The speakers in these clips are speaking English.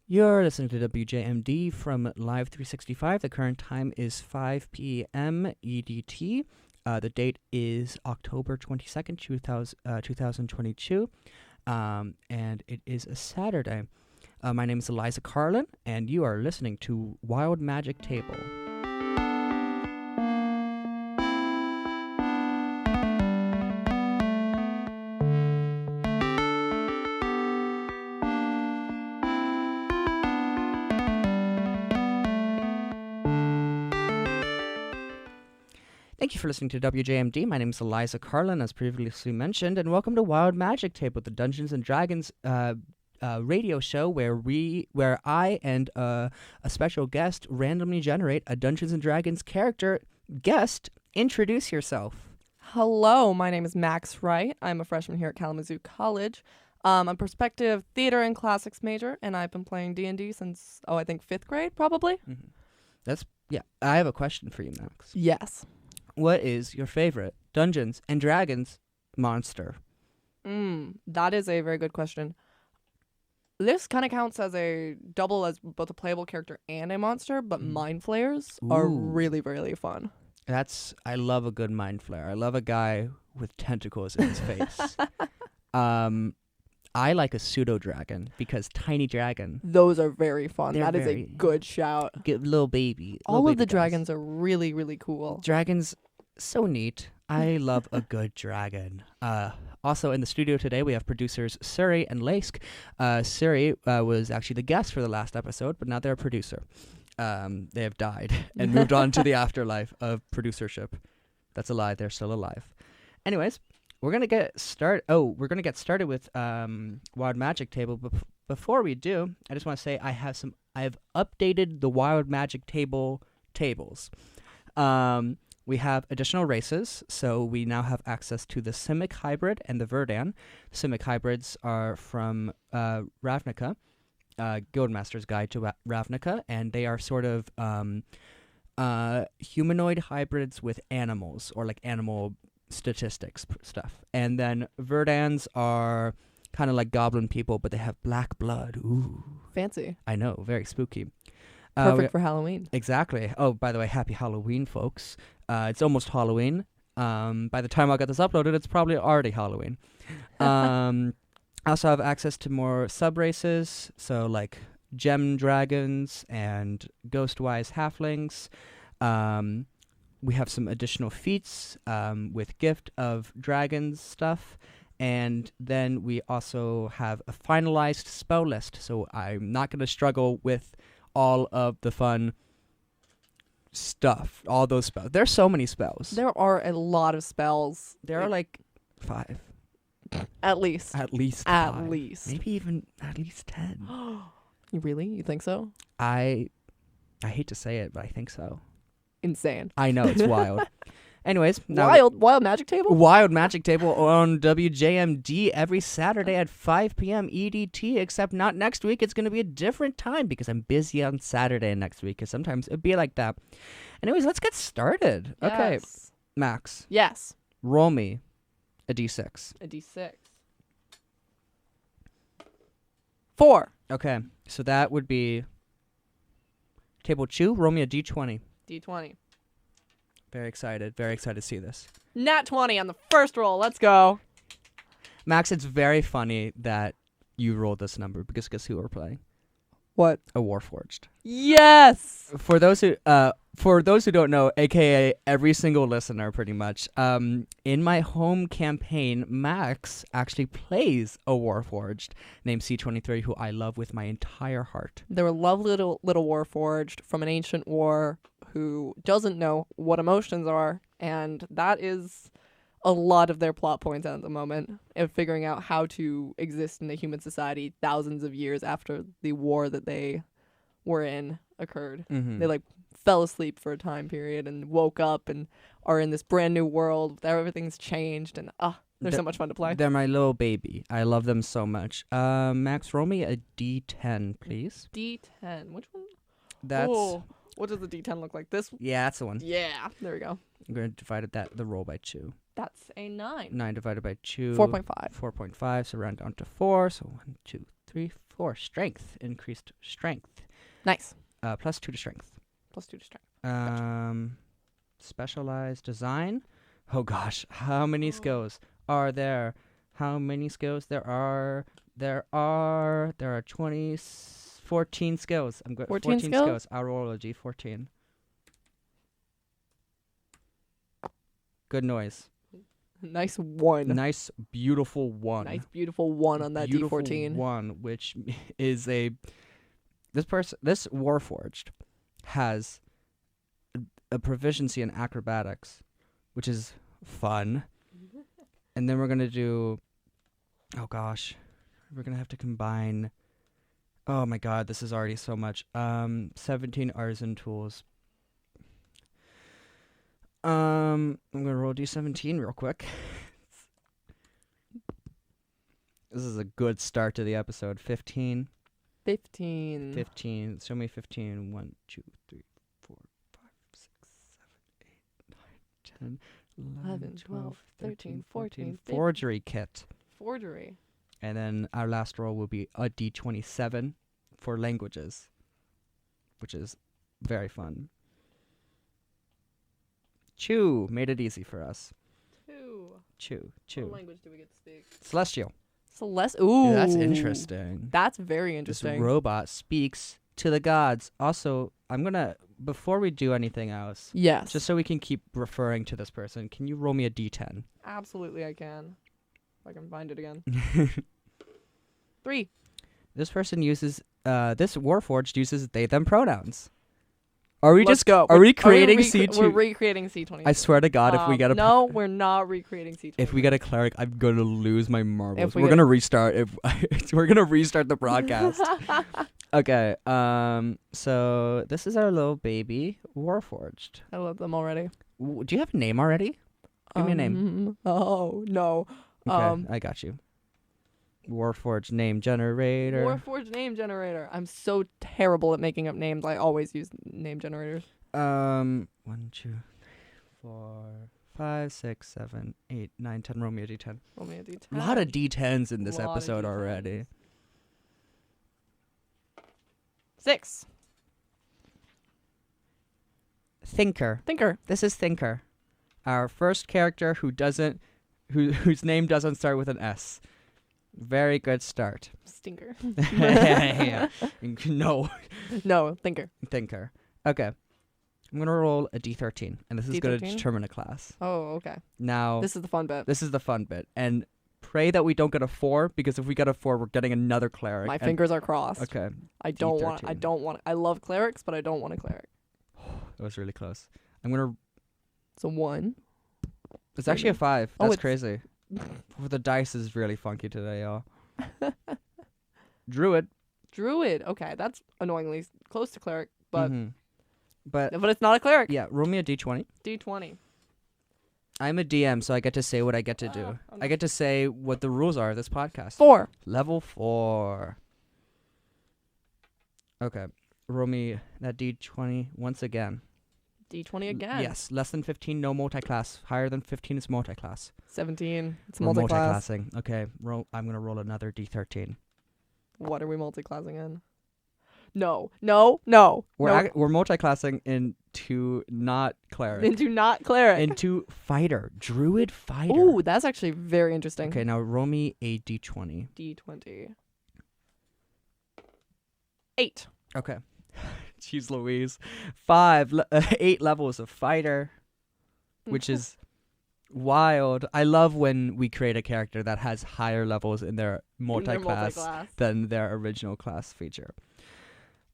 You're listening to WJMD from Live 365. The current time is 5 p.m. EDT. The date is October 22nd, 2022, and it is a Saturday. My name is Eliza Carlin, and you are listening to Wild Magic Table. Thank you for listening to WJMD. My name is Eliza Carlin, as previously mentioned, and welcome to Wild Magic Table, the Dungeons and Dragons radio show where I and a special guest randomly generate a Dungeons and Dragons character. Guest, introduce yourself. Hello, my name is Max Wright. I'm a freshman here at Kalamazoo College. I'm a prospective theater and classics major, and I've been playing D&D since, I think 5th grade, probably. Mm-hmm. I have a question for you, Max. Yes. What is your favorite Dungeons and Dragons monster? That is a very good question. This kind of counts as a double as both a playable character and a monster, but mind flayers are really, really fun. I love a good mind flayer. I love a guy with tentacles in his face. I like a pseudo dragon because tiny dragon. Those are very fun. They're that is a good shout. Little baby. All of the dragons are really, really cool. Dragons, so neat. I love a good dragon. Also in the studio today, we have producers Suri and Lask. Suri was actually the guest for the last episode, but now they're a producer. They have died and moved on to the afterlife of producership. That's a lie. They're still alive. Anyways, we're gonna get started with Wild Magic Table. Before we do, I just want to say I have updated the Wild Magic Table tables. We have additional races, so we now have access to the Simic Hybrid and the Verdan. Simic Hybrids are from Ravnica, Guildmaster's Guide to Ravnica, and they are sort of humanoid hybrids with animals, or like animal statistics stuff. And then Verdans are kind of like goblin people, but they have black blood. Ooh. Fancy. I know, very spooky. Perfect for Halloween. Exactly. Oh, by the way, happy Halloween, folks. It's almost Halloween. By the time I got this uploaded, it's probably already Halloween. I also have access to more sub-races, so like gem dragons and ghost-wise halflings. We have some additional feats with Gift of Dragons stuff. And then we also have a finalized spell list, so I'm not going to struggle with all of the fun stuff, all those spells. There's so many spells. There are a lot of spells. There are like 5. At least. At least 5. Maybe even at least 10. You really? You think so? I hate to say it, but I think so. Insane. I know, it's wild. Anyways, Wild Magic Table? Wild Magic Table on WJMD every Saturday at 5 p.m. EDT, except not next week. It's going to be a different time because I'm busy on Saturday next week, because sometimes it'd be like that. Anyways, let's get started. Yes. Okay, Max. Yes. Roll me a d6. A d6. 4. Okay, so that would be Table 2. Roll me a d20. D20. Very excited to see this. Nat 20 on the first roll. Let's go. Max, it's very funny that you rolled this number because guess who we're playing? What? A Warforged. Yes. For those who don't know, aka every single listener, pretty much. In my home campaign, Max actually plays a Warforged named C23, who I love with my entire heart. They're a lovely little Warforged from an ancient war who doesn't know what emotions are, and that is a lot of their plot points at the moment, of figuring out how to exist in a human society thousands of years after the war that they were in occurred. Mm-hmm. They fell asleep for a time period and woke up and are in this brand new world where everything's changed, and they're so much fun to play. They're my little baby. I love them so much. Max, roll me a d10, please. D10. Which one? That's... Oh, what does the D10 look like? This? Yeah, that's the one. Yeah, there we go. I'm going to divide the roll by 2. That's a 9. 9 divided by 2. 4.5. 4.5, so round down to 4. So 1, 2, 3, 4. Strength. Increased strength. Nice. Plus 2 to strength. Plus 2 to strength. Specialized design. Oh gosh, how many skills are there? How many skills there are? There are 14 skills. I'm good. 14 skills. I'll roll a G14. Good noise. Nice 1. Nice, beautiful 1. Nice, beautiful 1 on that Beautiful D14. 1, which is this Warforged has a proficiency in acrobatics, which is fun. And then we're gonna do, oh gosh, we're gonna have to combine. Oh my god, this is already so much. 17 artisan tools. I'm gonna roll D17 real quick. This is a good start to the episode. 15. 15. 15. Show me 15. 1, 2, 3, 4, 5, 6, 7, 8, 9, 10, 11, 12, 13, 14, 15. Forgery kit. Forgery. And then our last roll will be a D27 for languages, which is very fun. Chew made it easy for us. Chew. What language do we get to speak? Celestial. Ooh. That's interesting. That's very This interesting. robot speaks to the gods. Also, I'm gonna, before we do anything else, Yes. just so we can keep referring to this person, can you roll me a D10? Absolutely, I can. If I can find it again. 3. This person uses, this Warforged uses they them pronouns. Are we Let's just go. Are we creating C2? We're recreating C20. I swear to God, if we get a no, we're not recreating C20. if we get a cleric, I'm gonna lose my marbles. If we We're get- gonna restart. We're gonna restart the broadcast. Okay. So this is our little baby Warforged. I love them already. Do you have a name already? Give me a name. Oh no. Okay, I got you. Warforged name generator. Warforged name generator. I'm so terrible at making up names. I always use name generators. 1, 2, 3, 4, 5, 6, 7, 8, 9, 10. Roll me a D10. Roll me a D10. A lot of D10s in this Lot of episode D10s. already. 6. Thinker. Thinker. This is Thinker. Our first character whose name doesn't start with an S. Very good start. Stinker. Yeah. No. No, thinker. Thinker. Okay. I'm going to roll a D13, and this is going to D13? determine a class. Oh, okay. Now, This is the fun bit. this is the fun bit. And pray that we don't get a 4, because if we get a 4, we're getting another cleric. My and- fingers are crossed. Okay. I don't want. D13. I love clerics, but I don't want a cleric. That was really close. I'm going to... It's a 1. It's actually a 5. Oh, That's it's- crazy. The dice is really funky today, y'all. Druid. Druid. Okay, that's annoyingly close to cleric, but But it's not a cleric. yeah, roll me a D20. D20. I'm a DM, so I get to say what I get to do. Oh, no. I get to say what the rules are of this podcast. 4. Level 4. Okay. Roll me that D20 once again. D20 again. Yes. Less than 15, no multi-class. Higher than 15 is multi-class. 17. It's We're multi-class. multi-classing. Okay. I'm going to roll another D13. What are we multi-classing in? No. No. No. We're multi-classing into not cleric. Into not cleric. Into fighter. Druid fighter. Ooh, that's actually very interesting. Okay, now roll me a D20. D20. 8. Okay. Jeez Louise. 8 levels of fighter, which is wild. I love when we create a character that has higher levels in their multi-class than their original class feature.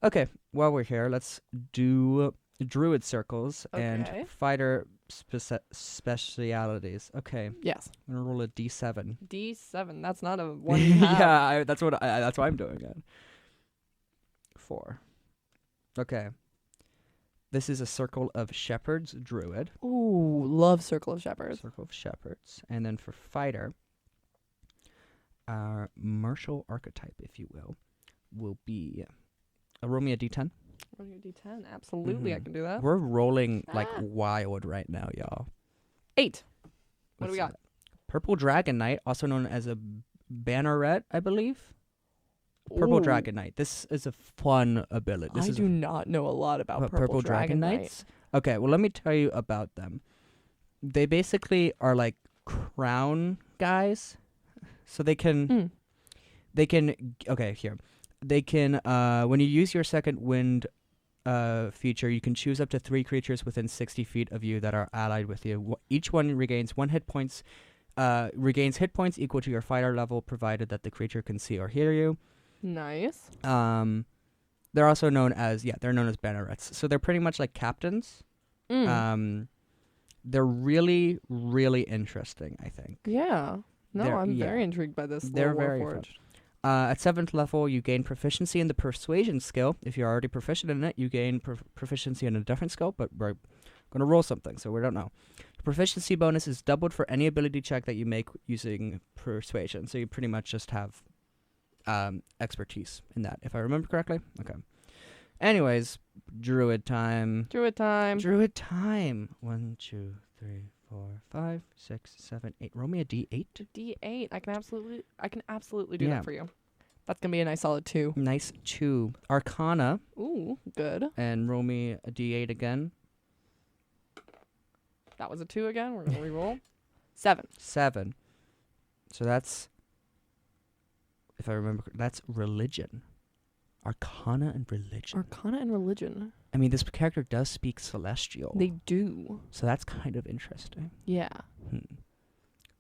Okay, while we're here, let's do druid circles and Okay. fighter specialities. Okay, Yes. I'm gonna roll a D7. D7. That's not a one you have. Yeah, that's what I'm doing it. 4. Okay. This is a circle of shepherds, druid. Ooh, love Circle of Shepherds. Circle of shepherds. And then for fighter, our martial archetype, if you will be... roll me a D10. Roll your D10. Absolutely, I can do that. We're rolling like wild right now, y'all. 8. What do What's we got? that? Purple Dragon Knight, also known as a Banneret, I believe. Purple Ooh. Dragon Knight. This is a fun ability. This I is do not know a lot about Purple Dragon Knight. Knights. Okay, well, let me tell you about them. They basically are like crown guys. So they can okay, here. They can when you use your second wind feature, you can choose up to 3 creatures within 60 feet of you that are allied with you. Each one regains 1 hit points regains hit points equal to your fighter level, provided that the creature can see or hear you. Nice. They're also known as bannerets. So they're pretty much like captains. They're really, really interesting, I think. Yeah. No, I'm very intrigued by this. They're very fun. At 7th level, you gain proficiency in the persuasion skill. If you're already proficient in it, you gain proficiency in a different skill, but we're going to roll something, so we don't know. The proficiency bonus is doubled for any ability check that you make using persuasion, so you pretty much just have expertise in that, if I remember correctly. Okay. Anyways, Druid time. 1, 2, 3, 4, 5, 6, 7, 8. Roll me a D8. D8. I can absolutely do that for you. That's gonna be a nice solid 2. Nice 2. Arcana. Ooh, good. And roll me a D8 again. That was a 2 again. We're gonna reroll. 7. So that's, if I remember, that's religion. Arcana and religion. I mean, this character does speak Celestial. They do. So that's kind of interesting. Yeah.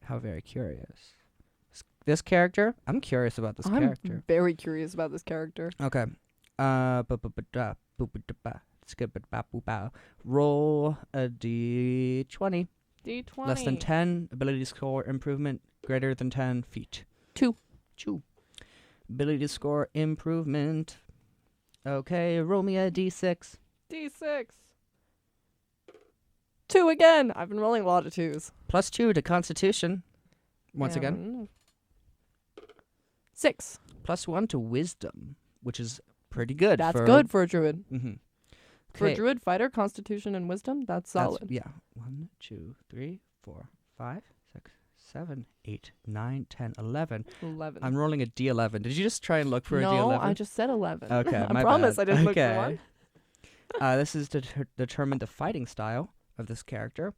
How very curious. This character, I'm curious about this character. I'm very curious about this character. Okay. Roll a D20. D20. Less than 10. Ability score improvement. Greater than 10 feet. 2. Ability score improvement. Okay, roll me a D6. 2 again. I've been rolling a lot of 2s. Plus 2 to Constitution. Once again. 6. Plus 1 to Wisdom, which is pretty good. That's good for a druid. Mm-hmm. For a druid fighter, Constitution and Wisdom, that's solid. 1, 2, 3, 4, 5, 6, 7, 8, 9, 10, 11. 11. I'm rolling a D11. Did you just try and look for a D11? No, I just said 11. Okay, I promise I didn't look for one. This is to determine the fighting style of this character.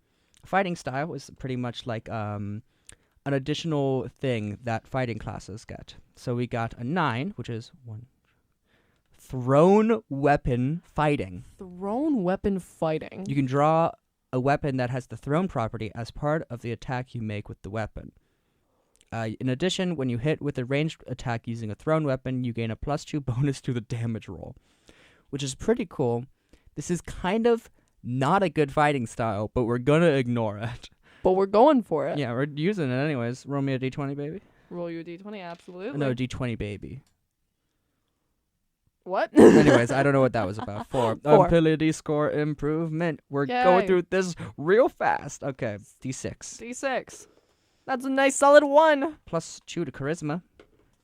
Fighting style is pretty much like an additional thing that fighting classes get. So we got a 9, which is 1. Thrown weapon fighting. You can draw a weapon that has the thrown property as part of the attack you make with the weapon. In addition, when you hit with a ranged attack using a thrown weapon, you gain a +2 bonus to the damage roll, which is pretty cool. This is kind of not a good fighting style, but we're going to ignore it. But we're going for it. Yeah, we're using it anyways. Roll me a D20, baby. Roll you a D20, absolutely. No, D20, baby. What? Anyways, I don't know what that was about. 4. Ability score improvement. We're going through this real fast. Okay, D6. That's a nice solid 1. Plus 2 to Charisma.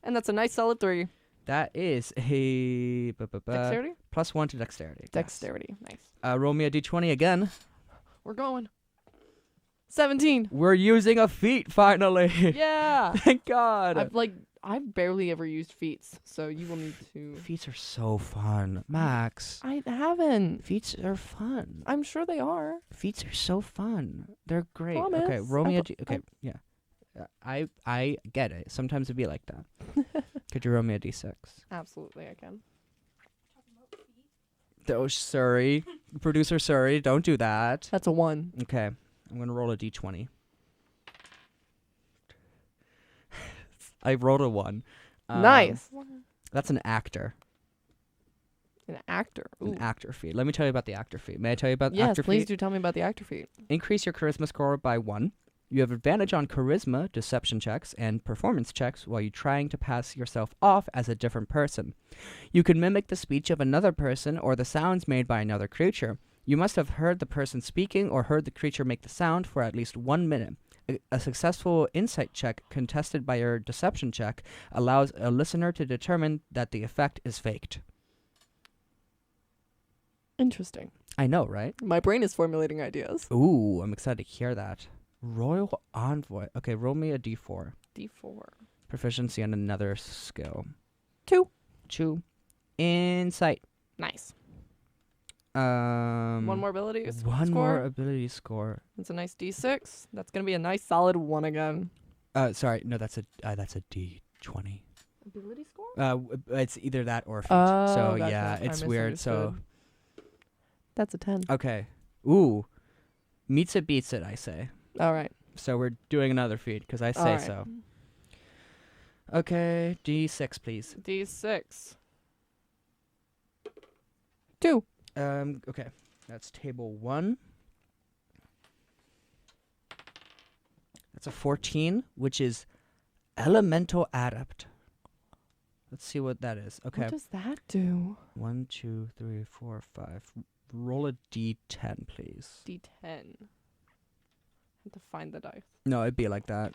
And that's a nice solid 3. That is a... Dexterity? Plus 1 to Dexterity. Dexterity, nice. Roll me a D20 again. We're going. 17. We're using a feat, finally. Yeah. Thank God. I've barely ever used feats, so you will need to... Feats are so fun. Max. I haven't. Feats are fun. I'm sure they are. Feats are so fun. They're great. Promise. Okay, roll me a D... Okay, yeah. I get it. Sometimes it'd be like that. Could you roll me a D6? Absolutely, I can. Oh, Surrey. Producer Surrey, don't do that. That's a 1. Okay, I'm going to roll a D20. I rolled a 1. Nice. That's an actor. An actor. Ooh. An actor feat. Let me tell you about the actor feat. May I tell you about the actor feat? Yes, please do tell me about the actor feat. Increase your charisma score by 1. You have advantage on charisma, deception checks, and performance checks while you're trying to pass yourself off as a different person. You can mimic the speech of another person or the sounds made by another creature. You must have heard the person speaking or heard the creature make the sound for at least 1 minute. A successful insight check contested by your deception check allows a listener to determine that the effect is faked. Interesting. I know, right? My brain is formulating ideas. Ooh, I'm excited to hear that. Royal Envoy. Okay, roll me a D4. D4. Proficiency on another skill. 2. 2. Insight. Nice. One One more ability One score. more ability score. It's a nice D6. That's going to be a nice solid 1 again. Sorry, no, that's a D20. Ability score? It's either that or a feat. Oh, So gotcha. yeah, I it's weird. So that's a 10. okay. Ooh, meets it beats it, I say. All right. So we're doing another feat because I say so. Okay, D6, please. D6. 2. Okay, that's table 1. That's a 14, which is elemental adept. Let's see what that is. Okay. What does that do? 1, 2, 3, 4, 5. Roll a D10, please. D10. I have to find the dice. No, it'd be like that.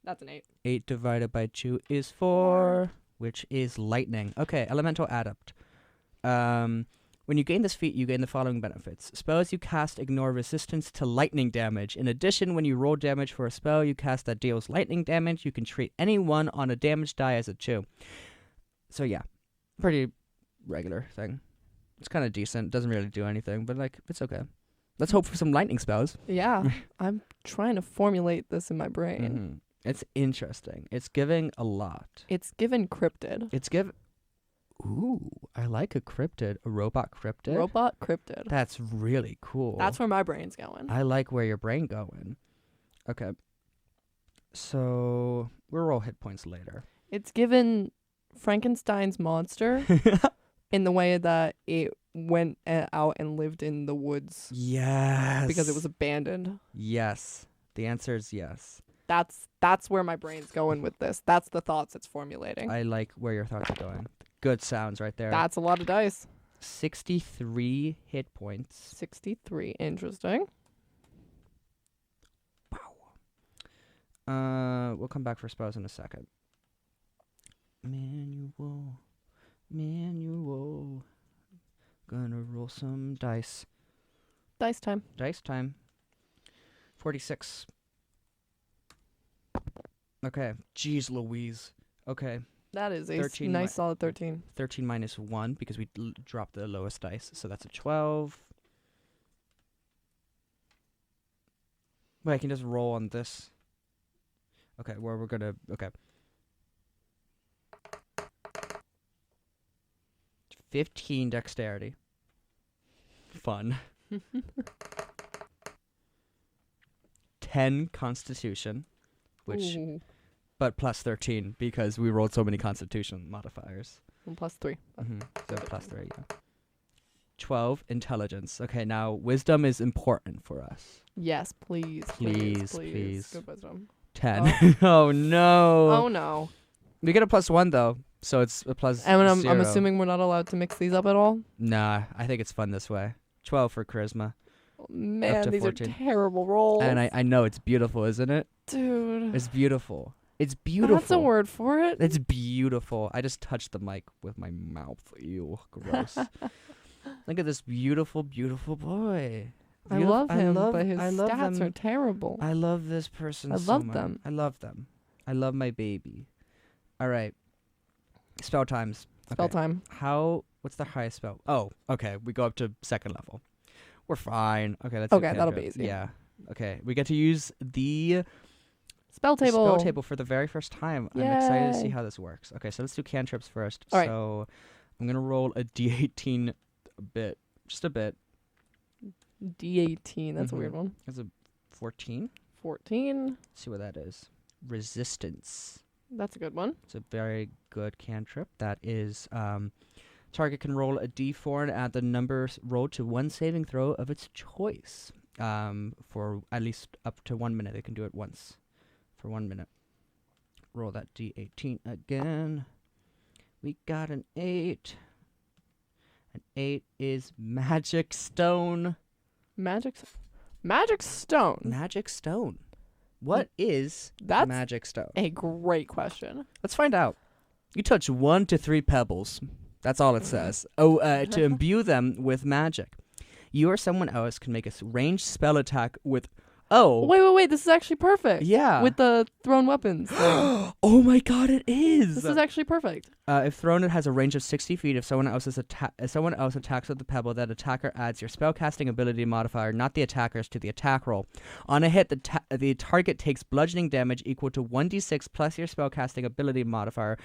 That's an 8. 8 divided by 2 is 4, which is lightning. Okay, elemental adept. When you gain this feat, you gain the following benefits. Spells you cast ignore resistance to lightning damage. In addition, when you roll damage for a spell you cast that deals lightning damage, you can treat anyone on a damage die as a 2. So yeah, pretty regular thing. It's kind of decent. Doesn't really do anything, but like it's okay. Let's hope for some lightning spells. Yeah, I'm trying to formulate this in my brain. It's interesting. It's giving a lot. It's given cryptid. Ooh, I like a cryptid. A robot cryptid? Robot cryptid. That's really cool. That's where my brain's going. I like where your brain going. Okay. So, we'll roll hit points later. It's given Frankenstein's monster in the way that it went out and lived in the woods. Yes. Because it was abandoned. Yes. The answer is yes. That's where my brain's going with this. That's the thoughts it's formulating. I like where your thoughts are going. Good sounds right there. That's a lot of dice. 63 hit points. 63. Interesting. Wow. We'll come back for spells in a second. Manual. Gonna roll some dice. Dice time. Dice time. 46. Okay. Jeez Louise. Okay. That is a 13 nice solid 13. 13 minus 1 because we dropped the lowest dice. So that's a 12. Wait, I can just roll on this. Okay, where we're gonna... Okay. 15 dexterity. Fun. 10 constitution, which... Ooh. But plus 13 because we rolled so many constitution modifiers. And plus 3. So plus 3, yeah. 12 intelligence. Okay, now wisdom is important for us. Yes, please. Please. Good wisdom. 10. Oh no. Oh no. We get a plus 1 though, so it's a plus And I'm 0. assuming we're not allowed to mix these up at all? Nah, I think it's fun this way. 12 for charisma. Man, to these 14. are terrible rolls. And I know it's beautiful, isn't it? Dude. It's beautiful. It's beautiful. That's a word for it. It's beautiful. I just touched the mic with my mouth. Ew, gross. Look at this beautiful, beautiful boy. I love him, but his I love stats them. are terrible. I love this person I so love much. them. I love them. I love my baby. All right. Spell times. Spell Okay. time. What's the highest spell? Oh, okay. We go up to 2nd level. We're fine. Okay, let's Okay, that'll be easy. Yeah. Okay. We get to use the Spell table. spell table for the very first time. I'm excited to see Yay. how this works. Okay, so let's do cantrips first. All right. So I'm going to roll a D18 a bit. Just a bit. D18. That's a Mhm. weird one. That's a 14. 14. Let's see what that is. Resistance. That's a good one. It's a very good cantrip. That is, target can roll a d4 and add the numbers rolled to one saving throw of its choice. For at least up to 1 minute. They can do it once for 1 minute. Roll that d18 again. We got an 8. An 8 is magic stone. Magic stone. Magic stone. What is That's magic stone? a great question. Let's find out. You touch 1 to 3 pebbles. That's all it says. To imbue them with magic. You or someone else can make a ranged spell attack with Oh. Wait. This is actually perfect. Yeah. With the thrown weapons. Oh my god, it is. This is actually perfect. If thrown, it has a range of 60 feet. If someone else attacks with the pebble, that attacker adds your spellcasting ability modifier, not the attacker's, to the attack roll. On a hit, the target takes bludgeoning damage equal to 1d6 plus your spellcasting ability modifier,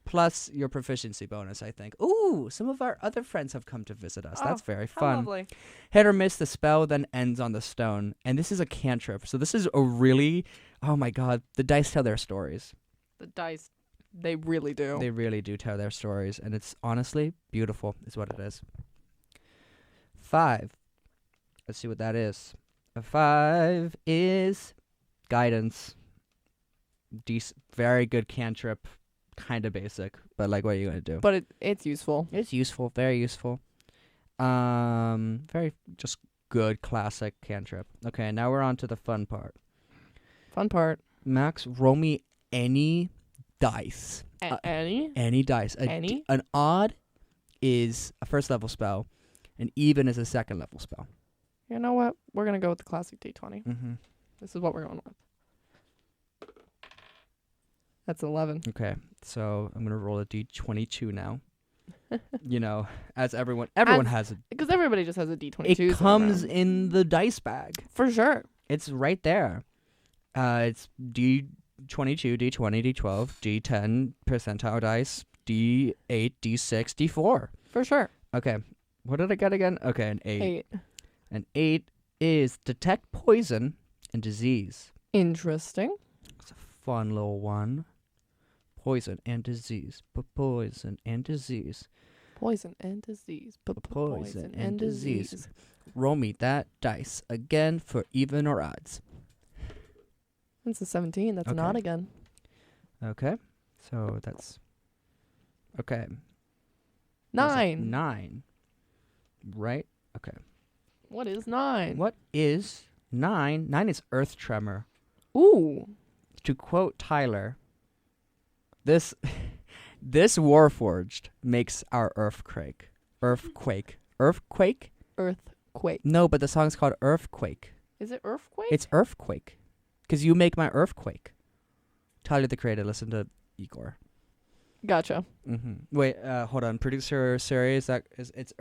plus your proficiency bonus, I think. Ooh, some of our other friends have come to visit us. That's very fun. Lovely. Hit or miss, the spell then ends on the stone. And this is a cantrip. So this is a really... Oh my god, the dice tell their stories. The dice, they really do. They really do tell their stories. And it's honestly beautiful is what it is. 5. Let's see what that is. A 5 is guidance. Very good cantrip. Kind of basic, but like, what are you gonna do? But it's useful. It's useful, very useful. Very just good classic cantrip. Okay, now we're on to the fun part. Fun part. Max, roll me any dice. Any? Any dice. Any? An odd is a first level spell, an even is a second level spell. You know what? We're gonna go with the classic D20. Mm-hmm. This is what we're going with. That's 11. Okay, so I'm gonna roll a D22 now. You know, as everyone has it. Because everybody just has a D22. It comes in the dice bag. For sure. It's right there. It's D22, D20, D12, D10 percentile dice, D8, D6, D4. For sure. Okay, what did I get again? Okay, an 8. 8. An 8 is detect poison and disease. Interesting. It's a fun little one. Poison and disease. Poison and disease. Poison and disease. Poison and disease. Roll me that dice again for even or odds. That's a 17. That's an Okay. odd again. Okay. So that's... Okay. 9. 9. Right? Okay. What is 9? What is 9? 9 is earth tremor. Ooh. To quote Tyler, this Warforged makes our earthquake. Earthquake. Earthquake? Earthquake. No, but the song's called Earthquake. Is it earthquake? It's Earthquake. Because you make my earthquake. Tyler the Creator, listen to Igor. Gotcha. Mm-hmm. Wait, hold on. Producer Siri, it's Earthquake. It is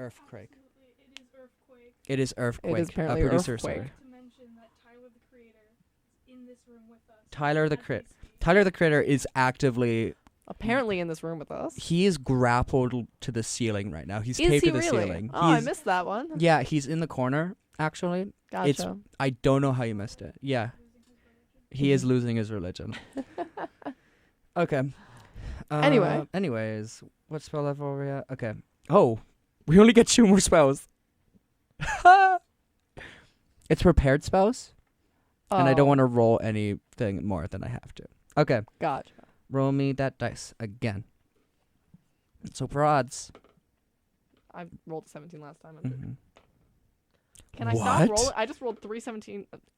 earthquake. It is Earthquake. It is apparently producer earthquake. Siri. To mention that Tyler the Creator is in this room with us. Tyler the as we Creator. speak. Tyler the Creator is actively... Apparently in this room with us. He is grappled to the ceiling right now. He's Is taped he to the really? ceiling. Oh, I He's- missed that one. Yeah, he's in the corner, actually. Gotcha. I don't know how you missed it. Yeah. He is losing his religion. Okay. Anyway. Anyways, what spell level are we at? Okay. Oh, we only get 2 more spells. It's prepared spells, and I don't want to roll anything more than I have to. Okay. Gotcha. Roll me that dice again. So for odds. I rolled a 17 last time. Mm-hmm. Can I stop rolling? I just rolled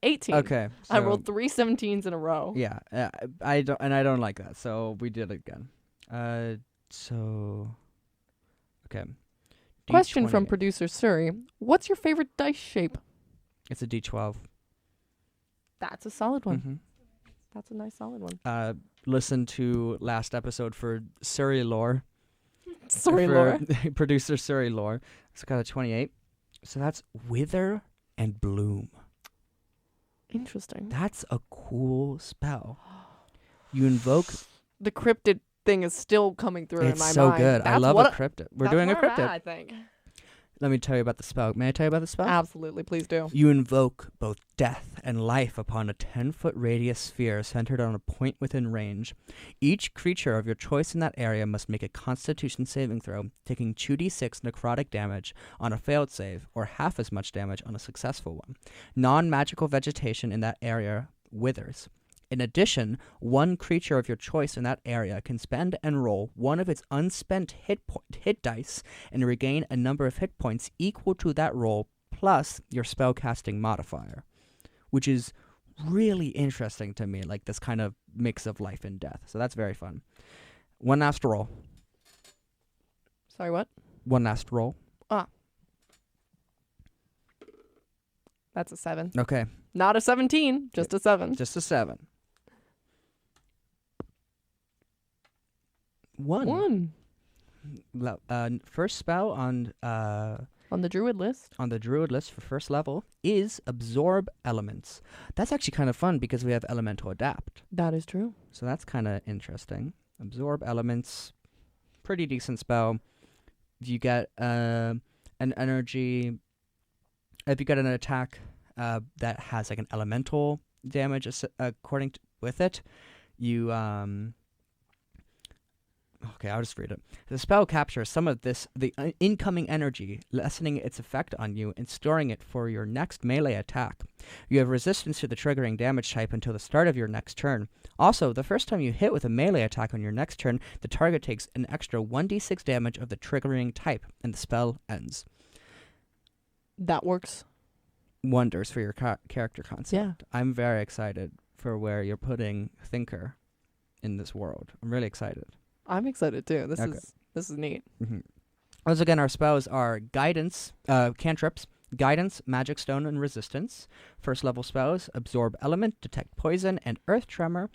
18. Okay. I so- rolled 3 17s in a row. Yeah, I don't like that. So we did it again. So okay. Question from D28. producer Suri. What's your favorite dice shape? It's a D12. That's a solid one. Mhm. That's a nice solid one. Listen to last episode for Surrey lore. Sorry, for Laura. Producer Surrey lore. It's got a 28. So that's wither and bloom. Interesting. That's a cool spell. You invoke. The cryptid thing is still coming through in It's my so mind. good. I That's love what a cryptid. We're that's doing a where I'm at, cryptid. I think. Let me tell you about the spell. May I tell you about the spell? Absolutely, please do. You invoke both death and life upon a 10-foot radius sphere centered on a point within range. Each creature of your choice in that area must make a Constitution saving throw, taking 2d6 necrotic damage on a failed save, or half as much damage on a successful one. Non-magical vegetation in that area withers. In addition, one creature of your choice in that area can spend and roll one of its unspent hit dice and regain a number of hit points equal to that roll plus your spellcasting modifier, which is really interesting to me, like this kind of mix of life and death. So that's very fun. One last roll. Sorry, what? One last roll. Ah. That's a 7. Okay, Not a 17, just a 7. just a 7. 1. 1. First spell On the druid list. on the druid list for first level is Absorb Elements. That's actually kind of fun because we have Elemental Adapt. That is true. So that's kind of interesting. Absorb Elements, pretty decent spell. If you get an energy, if you get an attack that has like an elemental damage according to, with it, you okay, I'll just read it. The spell captures some of the incoming energy, lessening its effect on you and storing it for your next melee attack. You have resistance to the triggering damage type until the start of your next turn. Also, the first time you hit with a melee attack on your next turn, the target takes an extra 1d6 damage of the triggering type, and the spell ends. That works. Wonders for your character concept. Yeah. I'm very excited for where you're putting Thinker in this world. I'm really excited. I'm excited too. This Okay. is neat. Mm-hmm. Once again, our spells are Guidance, cantrips, Guidance, Magic Stone, and Resistance. First level spells, Absorb Element, Detect Poison, and Earth Tremor.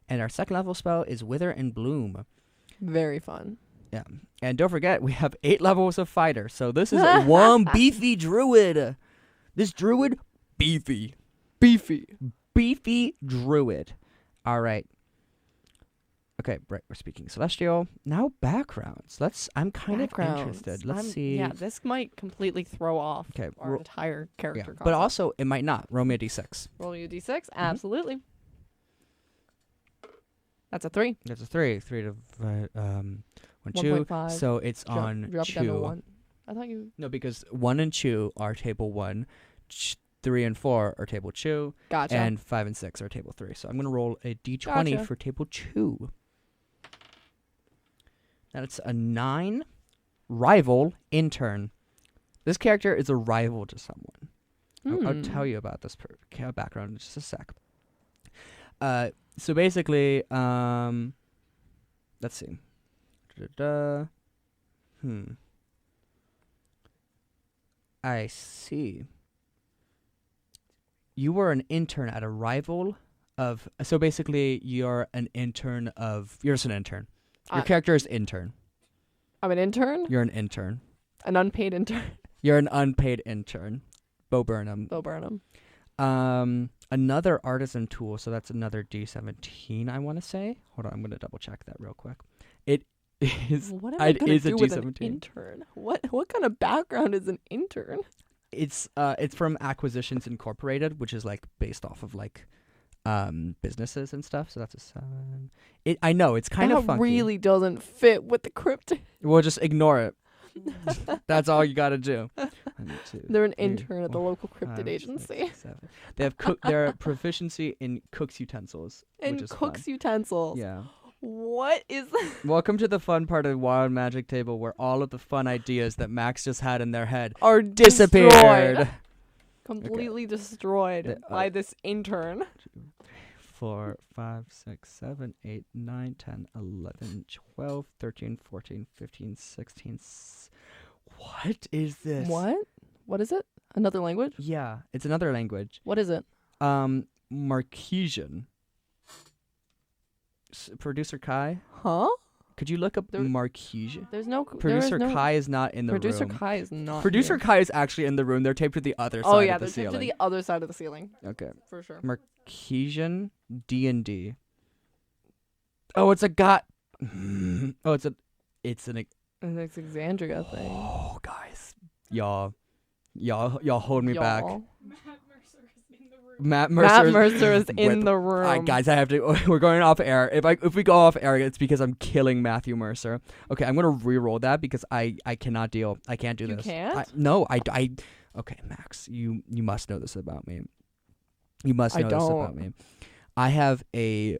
And our second level spell is Wither and Bloom. Very fun. Yeah. And don't forget, we have 8 levels of Fighter. So this is one beefy druid. This druid, beefy. Beefy druid. All right. Okay, right, we're speaking Celestial. Now backgrounds. I'm kind of interested. Let's see. Yeah, this might completely throw off Okay, our entire character concept. but also it might not. Roll me a d6. Roll you a d6? Absolutely. That's a 3. That's a 3. 3 to 1, 2. 1.5. So it's on Drop it down to 2. 1. I thought you... No, because 1 and 2 are table 1. 3 and 4 are table 2. Gotcha. And 5 and 6 are table 3. So I'm going to roll a d20 Gotcha. for table 2. That's a 9. Rival intern. This character is a rival to someone. I'll tell you about this background in just a sec. So basically, let's see. I see. You were an intern at a rival of... So basically, you're just an intern. Your character is intern. I'm an intern? You're an intern. An unpaid intern. You're an unpaid intern. Bo Burnham. Bo Burnham. Another artisan tool, so that's another D17, I want to say. Hold on, I'm going to double check that real quick. It is... What am I going to do with an D17. intern? What kind of background is an intern? It's from Acquisitions Incorporated, which is like based off of like businesses and stuff. So that's a 7. I know it's kind of funky. That really doesn't fit with the cryptid. We'll just ignore it. That's all you got to do. 1, 2, They're an 3, intern at the 4, local cryptid 5, agency. 6, 7. They have their proficiency in cook's utensils. And which is cooks fun. utensils. Yeah. What is that? Welcome to the fun part of the Wild Magic Table, where all of the fun ideas that Max just had in their head Are disappeared. destroyed. Completely destroyed by this intern. 4, 5, 6, 7, 8, 9, 10, 11, 12, 13, 14, 15, 16. What is this? What? What is it? Another language? Yeah, it's another language. What is it? Marquesian. Producer Kai, Huh? could you look up There- Marquesian? There's no... Producer Kai is not in the Producer room. Kai is not Producer here. Kai is actually in the room. They're taped to the other side Oh, yeah, of the they're ceiling. to the other side of the ceiling. Okay. For sure. Marquesian D&D. Oh, it's a god. Oh, it's an An Alexandria thing. Oh, guys. Y'all hold me back. Y'all. Matt Mercer is in the room. Matt Mercer Matt Mercer is in the room. Guys, I have to. We're going off air. If we go off air, it's because I'm killing Matthew Mercer. Okay, I'm gonna re-roll that because I cannot deal. I can't do You this. can't? No, I. Okay, Max, you must know this about me. You must know this about me. I have a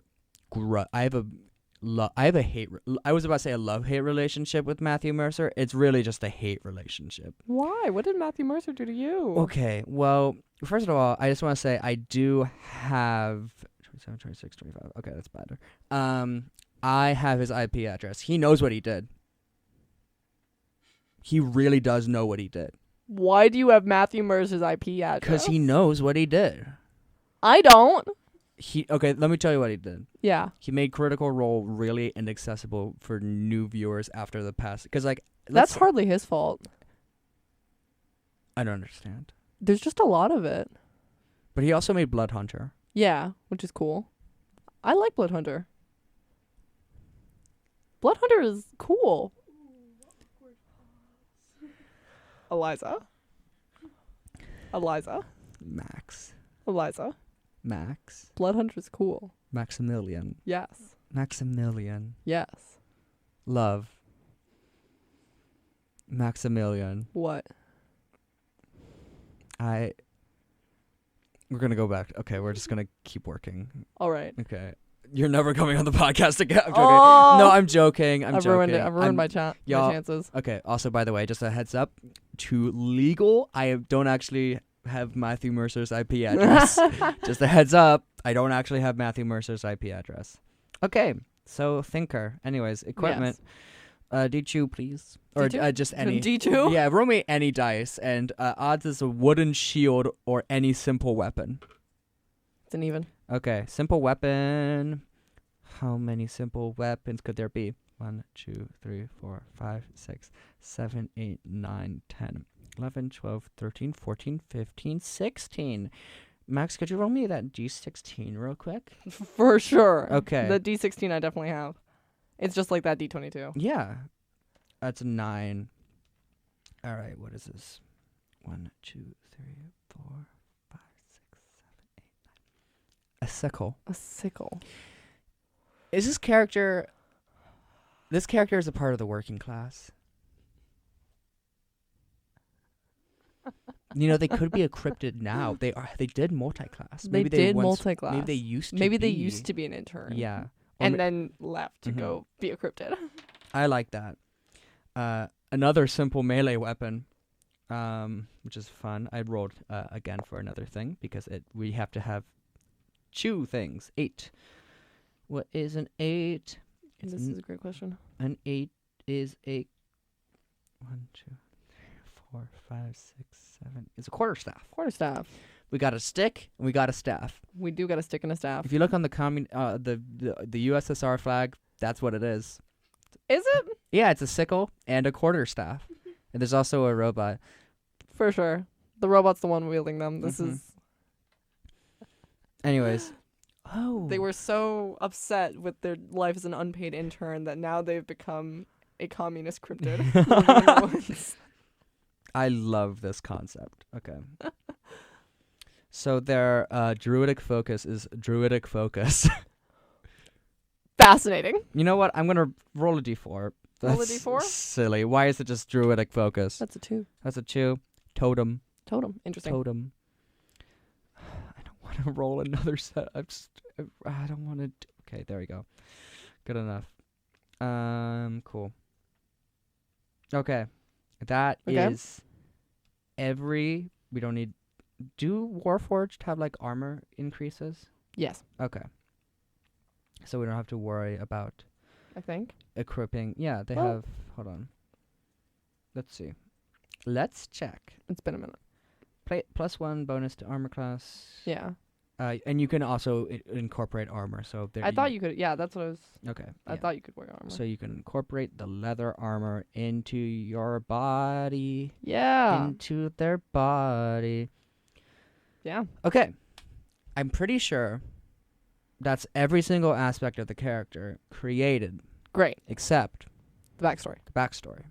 hate. I was about to say a love-hate relationship with Matthew Mercer. It's really just a hate relationship. Why? What did Matthew Mercer do to you? Okay, well, first of all, I just want to say I do have 27, 26, 25. Okay, that's better. I have his IP address. He knows what he did. He really does know what he did. Why do you have Matthew Mercer's IP address? Because he knows what he did. I don't. Okay, let me tell you what he did. Yeah. He made Critical Role really inaccessible for new viewers after the past. Because, like, That's hardly his fault. I don't understand. There's just a lot of it. But he also made Blood Hunter. Yeah, which is cool. I like Blood Hunter. Blood Hunter is cool. Eliza. Max. Blood Hunter is cool. Maximilian. Yes. Yes. Love. Maximilian. What? We're gonna go back. Okay, we're just gonna keep working. All right. Okay. You're never coming on the podcast again. I'm joking. Oh! No, I'm joking. I've ruined it. I've ruined my y'all- chances. Okay. Also, by the way, just a heads up to legal. I don't actually have Matthew Mercer's IP address. Just a heads up. I don't actually have Matthew Mercer's IP address. Okay. So Thinker. Anyways, equipment. D2, please. Or D2? just any. D2? Yeah, roll me any dice. And odds is a wooden shield or any simple weapon. It's an even. Okay, simple weapon. How many simple weapons could there be? 1, 2, 3, 4, 5, 6, 7, 8, 9, 10, 11, 12, 13, 14, 15, 16. Max, could you roll me that D16 real quick? For sure. Okay. The D16 I definitely have. It's just like that D22. Yeah. That's a 9. All right, what is this? 1, 2, 3, 4, 5, 6, 7, 8, 9. A sickle. A sickle. Is this character... This character is a part of the working class. You know, they could be a cryptid now. They did multi-class. They did once- multi-class. Maybe they used to Maybe be. they used to be an intern. Yeah. And then left to Mhm. go be a cryptid. I like that. Another simple melee weapon, which is fun. I rolled again for another thing because we have to have 2 things. 8. What is an 8? This is a great question. An 8 is a 1, 2, 3, 4, 5, 6, 7. It's a quarterstaff. Quarterstaff. We got a stick and we got a staff. We do got a stick and a staff. If you look on the USSR flag, that's what it is. Is it? Yeah, it's a sickle and a quarterstaff. And there's also a robot. For sure. The robot's the one wielding them. This Mhm. is... Anyways. Oh. They were so upset with their life as an unpaid intern that now they've become a communist cryptid. living in the woods. I love this concept. Okay. So their druidic focus is druidic focus. Fascinating. You know what? I'm going to roll a d4. Roll a That's D4? silly. Why is it just druidic focus? That's a 2. That's a 2. Totem. Interesting. Totem. I don't want to roll another set. I don't want to. Okay, there we go. Good enough. Cool. Okay. That is every. We don't need. Do Warforged have like armor increases? Yes, Okay. So we don't have to worry about I think. equipping. Yeah, they Well- have. Hold on. Let's see. Let's check. It's been a minute. +1 bonus to armor class. Yeah. And you can also incorporate armor. So there. I thought you could. Yeah, that's what I was. Okay. I yeah. thought you could wear armor. So you can incorporate the leather armor into your body. yeah. Into their body. Yeah. Okay. I'm pretty sure that's every single aspect of the character created Great. except The backstory. the backstory.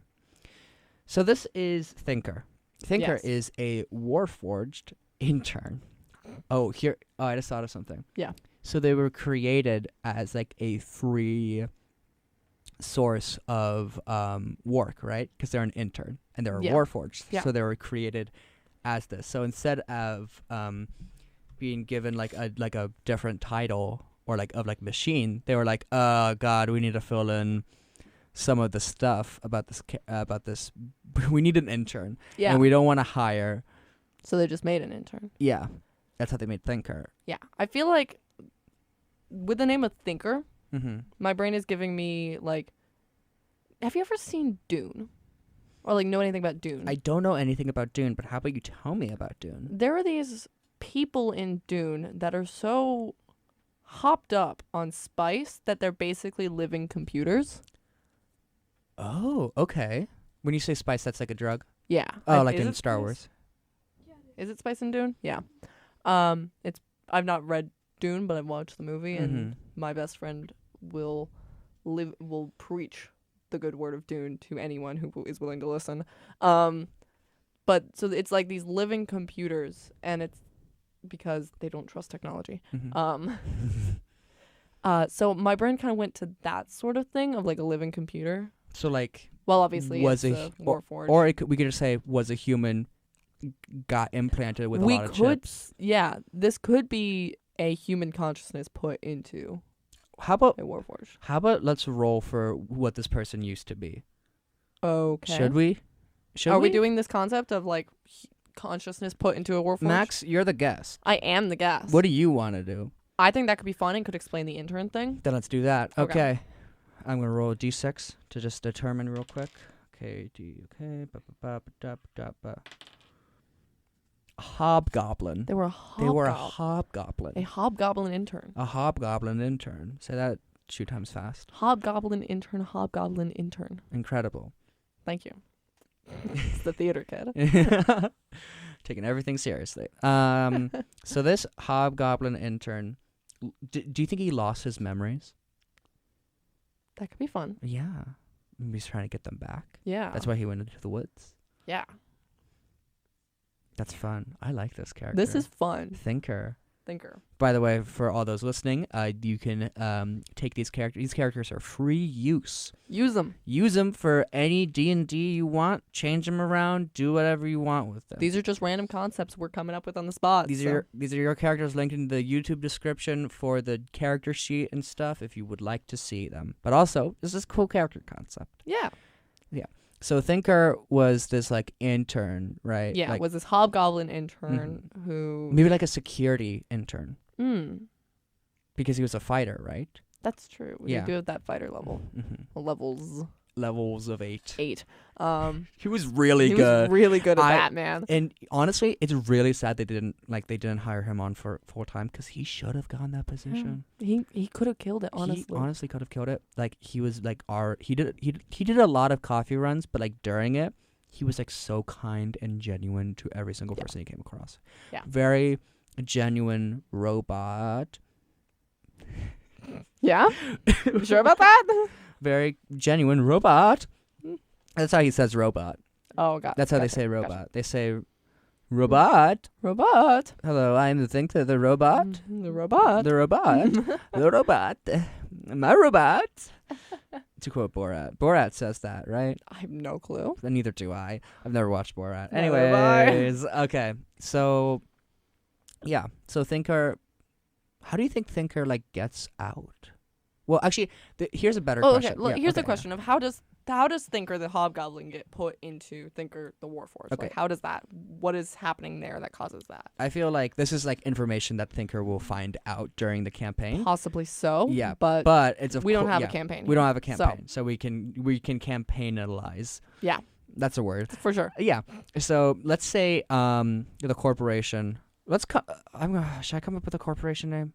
So this is Thinker. Thinker Yes. is a Warforged intern. Oh, I just thought of something. Yeah. So they were created as like a free source of work, right? Because they're an intern and they're Yeah. Warforged. Yeah. So they were created as this. So instead of being given like a different title or like machine, they were like, God, we need to fill in some of the stuff about this. We need an intern, Yeah. and we don't want to hire. So they just made an intern. Yeah, that's how they made Thinker. Yeah. I feel like with the name of Thinker, Mm-hmm. my brain is giving me like. Have you ever seen Dune? Or like know anything about Dune? I don't know anything about Dune, but how about you tell me about Dune? There are these people in Dune that are so hopped up on spice that they're basically living computers. Oh, okay. When you say spice, that's like a drug? Yeah. Oh, like is in it Star spice? Wars. Yeah, it Is it spice in Dune? Yeah. It's I've not read Dune, but I've watched the movie, and my best friend will preach the good word of Dune to anyone who is willing to listen. But so it's like these living computers, and it's because they don't trust technology. So my brain kind of went to that sort of thing of like a living computer. So like, Well, obviously, was it's a Warforged. or we could just say was a human got implanted with a lot of chips. Yeah, this could be a human consciousness put into How about a Warforged. let's roll for what this person used to be? Okay. Should we? Are we doing this concept of like consciousness put into a Warforged? Max, you're the guest. I am the guest. What do you want to do? I think that could be fun and could explain the intern thing. Then let's do that. Okay. Okay. I'm gonna roll a d6 to just determine real quick. Okay, Hobgoblin. They were a They were a hobgoblin. hobgoblin. A hobgoblin intern. A hobgoblin intern. Say that 2 times fast. Hobgoblin intern, hobgoblin intern. Incredible. Thank you. It's the theater kid. Taking everything seriously. So this hobgoblin intern, do you think he lost his memories? That could be fun. Yeah. Maybe he's trying to get them back. Yeah. That's why he went into the woods. Yeah. That's fun. I like this character. This is fun. Thinker. By the way, for all those listening, you can take these characters. These characters are free use. Use them. Use them for any D&D you want. Change them around. Do whatever you want with them. These are just random concepts we're coming up with on the spot. These are your characters linked in the YouTube description for the character sheet and stuff if you would like to see them. But also, this is a cool character concept. Yeah. So Thinker was this like intern, right? Yeah, like, was this hobgoblin intern who... maybe like a security intern Mm, because he was a fighter, right? that's true. We Yeah. do have that fighter level. Levels Levels of 8. 8. He was really he good. was really good at that, man. And honestly, it's really sad they didn't hire him on for full time because he should have gotten that position. He could have killed it, honestly. He honestly could have killed it. Like he was like he did a lot of coffee runs, but like during it, he was like so kind and genuine to every single person he came across. Yeah. Very genuine robot. Yeah? You sure about that? Very genuine robot. That's how he says robot. Oh, God. That's how they Gotcha, say gotcha. robot. They say robot. Robot. Hello, I am the Thinker, the robot. The robot. The robot. The robot. My robot. To quote Borat. Borat says that, right? I have no clue. Neither do I. I've never watched Borat. Neither have I. Anyways, okay. So, yeah. So Thinker, how do you think Thinker like gets out? Well, actually, here's a better question. Okay. Look, Yeah, here's okay, the question of how does Thinker the Hobgoblin get put into Thinker the Warforged? Okay. Like, how does that? What is happening there that causes that? I feel like this is like information that Thinker will find out during the campaign. Possibly so. Yeah, but it's we don't have a campaign. We don't have a So- campaign, so we can campaign-alize. Yeah, That's a word. for sure. Yeah. So let's say the corporation. Should I come up with a corporation name?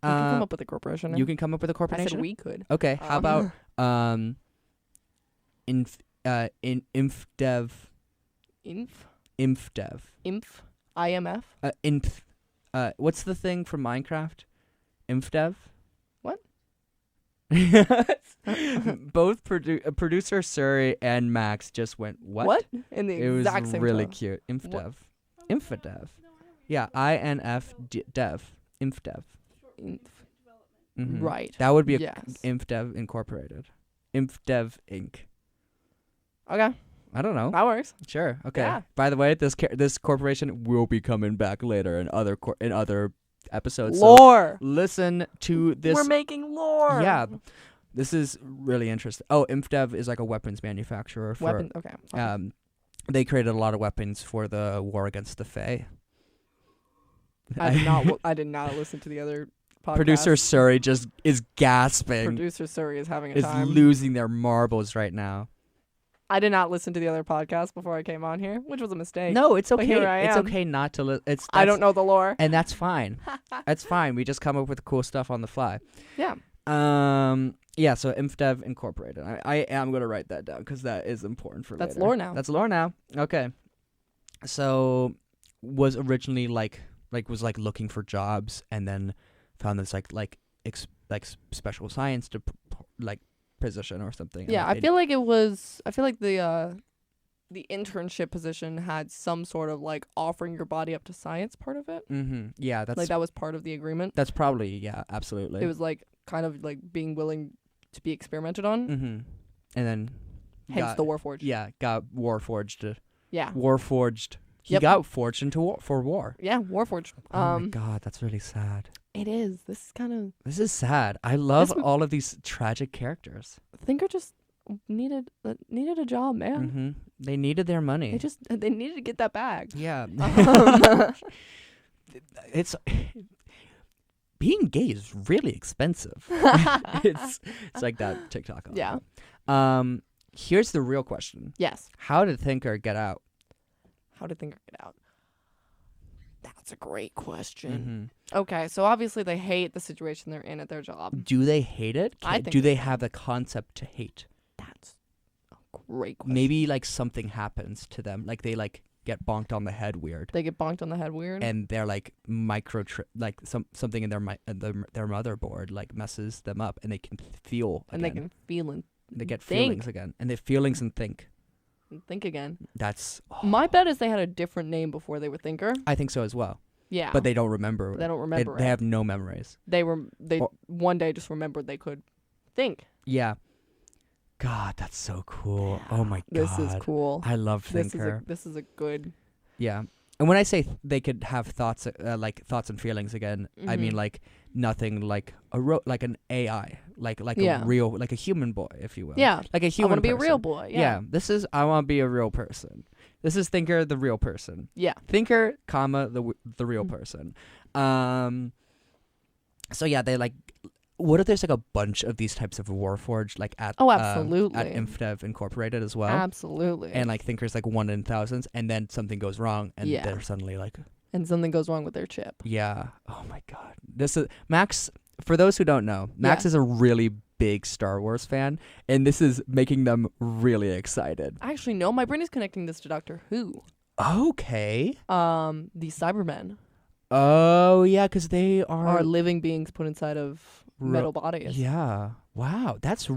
You can come up with a corporation. You can come up with a I corporation. said we could. Okay. How about InfDev? InfDev. IMF. What's the thing from Minecraft? InfDev. What? Both producer Suri and Max just went what? In the It was exact same really tone. cute. InfDev. Oh, InfDev. Yeah, INFDev. InfDev. Mhm. Right. That would be a Yes. InfDev Incorporated. InfDev Inc. Okay, I don't know. that works. Sure. Okay. Yeah. By the way, this corporation will be coming back later in other episodes. So Lore. listen to this. We're making lore. Yeah. This is really interesting. Oh, InfDev is like a weapons manufacturer for Weapon. Okay. they created a lot of weapons for the war against the Fae. I did not listen to the other podcast. Producer Suri just is gasping. Producer Suri is having a Is time. losing their marbles right now. I did not listen to the other podcast before I came on here, which was a mistake. No, it's But okay. here I It's am. okay not to. I don't know the lore. and that's fine. That's fine. We just come up with cool stuff on the fly. Yeah. Yeah. So InfDev Incorporated. I am gonna write that down because that is important for That's later. lore now. That's lore now. Okay. So was originally was looking for jobs and then found this special science position or something. Yeah, I feel like the internship position had some sort of like offering your body up to science part of it. Mm-hmm. Yeah, that's Like that was part of the agreement. that's probably absolutely. It was like kind of like being willing to be experimented on. Mm-hmm. And then Hence the Warforged. Yeah, got Warforged. Yeah. Warforged. He Yep. got forged into war. Yeah, Warforged. Oh my god, that's really sad. It is. This is kind of This is sad. I love This- all of these tragic characters. Thinker just needed a job, man. Mm-hmm. They needed their money. They needed to get that bag. Yeah. Um, It's being gay is really expensive. it's like that TikTok. Yeah. Here's the real question. Yes. How did Thinker get out? How did Thinker get out? That's a great question. Mm-hmm. Okay, so obviously they hate the situation they're in at their job. Do they hate it? I think Do they so. have the concept to hate? That's a great question. Maybe like something happens to them, like they like get bonked on the head weird, They get bonked on the head weird. and they're like something in their their motherboard like messes them up, and they can feel and they again. can feel and They get think. feelings again, and they feelings and think. think again. That's My bet is they had a different name before they were Thinker. I think so as well, Yeah. but they don't remember. They don't remember They it. have no memories. They Or- one day just remembered they could think. Yeah. God, that's so cool. Oh my god. This is cool. I love This Thinker. is a good. Yeah. And when I say they could have thoughts thoughts and feelings again, I mean Mhm. like nothing like like an AI, like Yeah. a real, like a human boy, if you will. Yeah. Like a I human want to be a real person. boy. Yeah. Yeah. I want to be a real person. This is Thinker, the real person. Yeah. Thinker, comma, the real Mhm. person. So yeah, they like, what if there's like a bunch of these types of Warforged like at Oh, absolutely. at InfDev Incorporated as well, Absolutely. and like Thinker's like one in thousands, and then something goes wrong, and Yeah. they're suddenly like, and something goes wrong with their chip. yeah, oh my god, this is Max. For those who don't know, Max Yeah. is a really big Star Wars fan, and this is making them really excited. Actually, no. My brain is connecting this to Doctor Who. Okay. The Cybermen Oh yeah, because they are living beings put inside of Ro- metal bodies. Yeah. Wow. That's.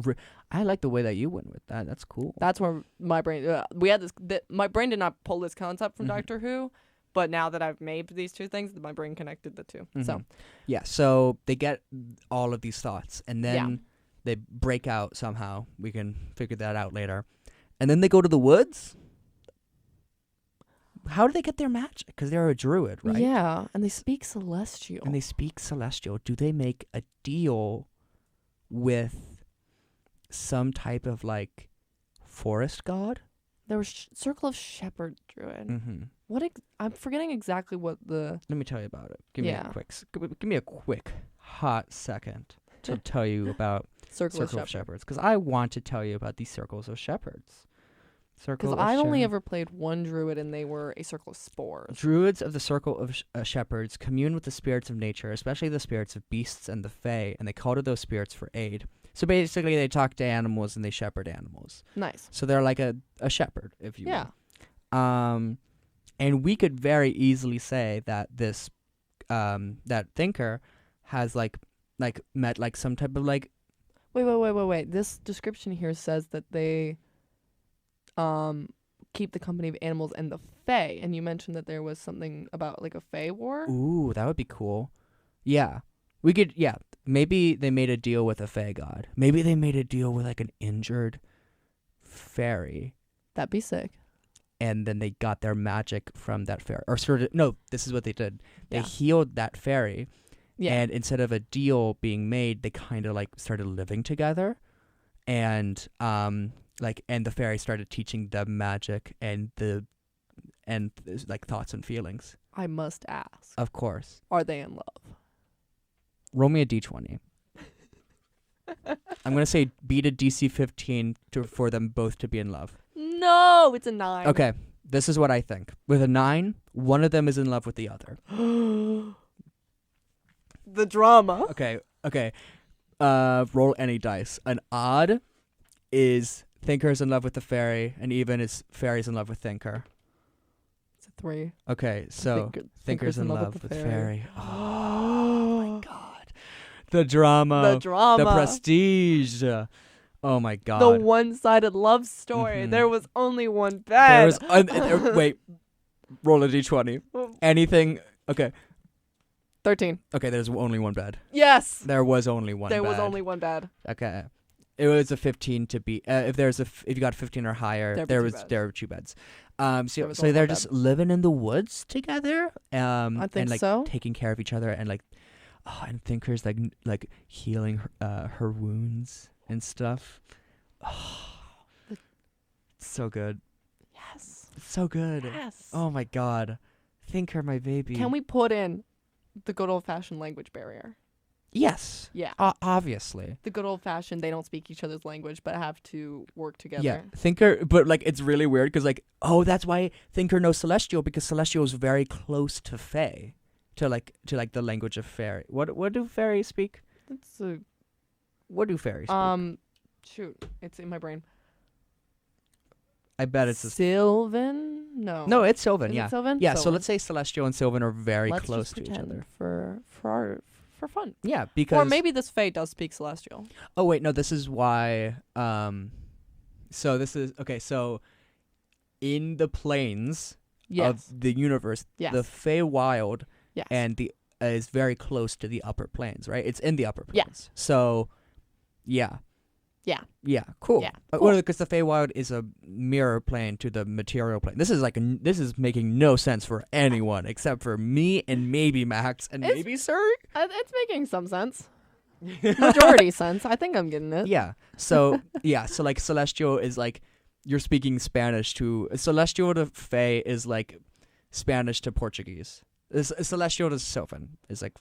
I like the way that you went with that. That's cool. That's where my brain. We had this. My brain did not pull this concept from Mhm. Doctor Who, but now that I've made these two things, my brain connected the 2 So Mhm. Yeah. So they get all of these thoughts, and then Yeah. they break out somehow. We can figure that out later, and then they go to the woods. How do they get their magic? Because they're a druid, right? yeah, and they speak Celestial. And they speak Celestial. Do they make a deal with some type of like forest god? There was Circle of Shepherd Druid. Mm-hmm. I'm forgetting exactly what the. Let me tell you about it. Give me Yeah. a quick hot second to tell you about Circle Circle of of Shepherd. Shepherds, because I want to tell you about these circles of shepherds. Because I only ever played one druid, and they were a circle of spores. Druids of the Circle of Shepherds commune with the spirits of nature, especially the spirits of beasts and the fae, and they call to those spirits for aid. So basically, they talk to animals and they shepherd animals. Nice. So they're like a shepherd, if you Yeah. will. And we could very easily say that this that Thinker has like met like some type of like Wait. This description here says that they keep the company of animals and the fae, and you mentioned that there was something about like a fae war. ooh, that would be cool. Yeah. We could maybe they made a deal with a fae god. Maybe they made a deal with like an injured fairy, That'd be sick. and then they got their magic from that fairy. Or sort of, no, this is what they did. They Yeah. healed that fairy. Yeah. And instead of a deal being made, they kind of like started living together, and and the fairy started teaching them magic and like thoughts and feelings. I must ask, Of course, are they in love? roll me a d20. I'm gonna say beat a DC 15 for them both to be in love. No, it's a 9. Okay, this is what I think. With a 9, one of them is in love with the other. The drama. Okay. Roll any dice. An odd is Thinker's in love with the fairy, and even is fairy's in love with Thinker. It's a 3. Okay, so Thinker's in love with fairy. Oh my god. The drama. The drama. The prestige. Oh my god. The one-sided love story. Mhm. There was only one bed. Wait. Roll a d20. Anything. Okay. 13. Okay, there's only one bed. Yes. There was only one There bed. was only one bed. Okay. It was a 15 to be. If you got 15 or higher, there were 2 beds. There So was only they're one just bed. living in the woods together. I think and like so. taking care of each other and like, and Thinker's like healing her wounds and stuff. So good. Yes. It's so good. Yes. Oh my god. Thinker, my baby. Can we put in the good old-fashioned language barrier? Yes. Yeah. Obviously. The good old-fashioned, they don't speak each other's language, but have to work together. Yeah, Thinker, but like it's really weird because like, that's why Thinker knows Celestial, because Celestial is very close to Fae, to the language of fairy. What do fairies speak? That's a, What do fairies speak? shoot, it's in my brain. I bet it's Sylvan? No. no, it's Sylvan. Is Yeah, it Sylvan? yeah. So Sylvan. let's say Celestial and Sylvan are very Let's close just to each pretend other. for fun. Yeah, because Or maybe this Fae does speak Celestial. Oh wait, no. This is why. So this is okay. So in the planes Yes. of the universe, Yes. the Feywild Yes. and the is very close to the upper planes, right? It's in the upper Yeah. planes. So, yeah. Yeah. Yeah. Cool. Yeah, Well, because the Feywild is a mirror plane to the material plane. This is making no sense for anyone except for me and maybe Max and It's- maybe Surrey. It's making some sense. Majority sense. I think I'm getting it. Yeah. So yeah. So like Celestial is like you're speaking Spanish to Celestial to Fae is like Spanish to Portuguese. Celestial to Sylvan is like